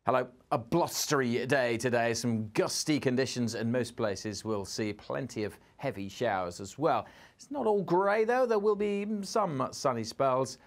Hello. A blustery day today, some gusty conditions in most places. We'll see plenty of heavy showers as well. It's not all grey though, there will be some sunny spells.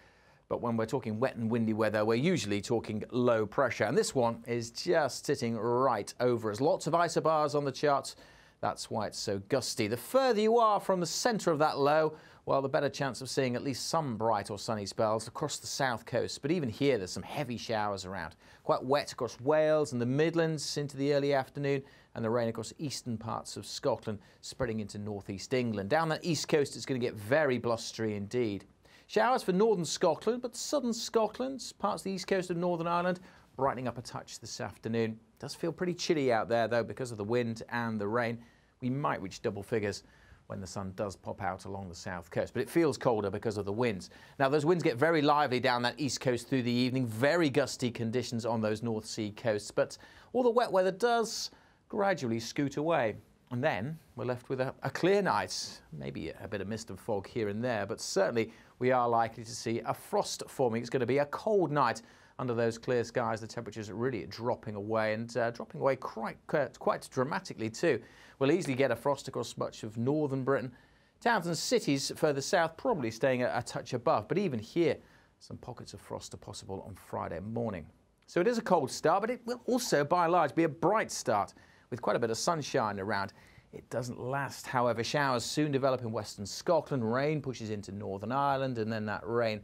But when we're talking wet and windy weather, we're usually talking low pressure. And this one is just sitting right over us. Lots of isobars on the charts. That's why it's so gusty. The further you are from the centre of that low, well, the better chance of seeing at least some bright or sunny spells across the south coast. But even here, there's some heavy showers around. Quite wet across Wales and the Midlands into the early afternoon, and the rain across eastern parts of Scotland spreading into northeast England. Down that east coast, it's going to get very blustery indeed. Showers for northern Scotland, but southern Scotland, parts of the east coast of Northern Ireland, brightening up a touch this afternoon. It does feel pretty chilly out there, though, because of the wind and the rain. We might reach double figures when the sun does pop out along the south coast, but it feels colder because of the winds. Now, those winds get very lively down that east coast through the evening, very gusty conditions on those North Sea coasts, but all the wet weather does gradually scoot away. And then we're left with a clear night, maybe a bit of mist and fog here and there, but certainly we are likely to see a frost forming. It's going to be a cold night under those clear skies. The temperatures are really dropping away, and dropping away quite dramatically too. We'll easily get a frost across much of northern Britain. Towns and cities further south probably staying a touch above, but even here some pockets of frost are possible on Friday morning. So it is a cold start, but it will also by and large be a bright start with quite a bit of sunshine around. It doesn't last, however. Showers soon develop in western Scotland. Rain pushes into Northern Ireland, and then that rain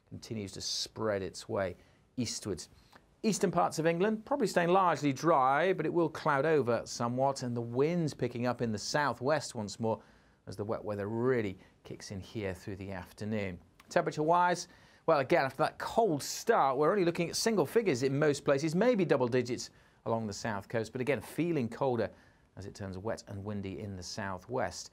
continues to spread its way eastwards. Eastern parts of England probably staying largely dry, but it will cloud over somewhat, and the winds picking up in the southwest once more as the wet weather really kicks in here through the afternoon. Temperature-wise, well, again, after that cold start, we're only looking at single figures in most places, maybe double digits along the south coast, but again, feeling colder as it turns wet and windy in the southwest.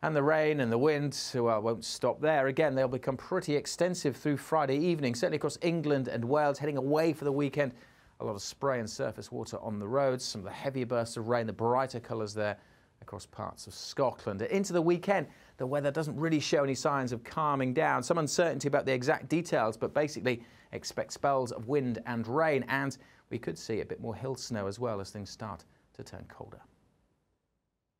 And the rain and the wind, well, won't stop there. Again, they'll become pretty extensive through Friday evening, certainly across England and Wales, heading away for the weekend. A lot of spray and surface water on the roads, some of the heavier bursts of rain, the brighter colours there across parts of Scotland. Into the weekend, the weather doesn't really show any signs of calming down. Some uncertainty about the exact details, but basically expect spells of wind and rain, and we could see a bit more hill snow as well as things start to turn colder.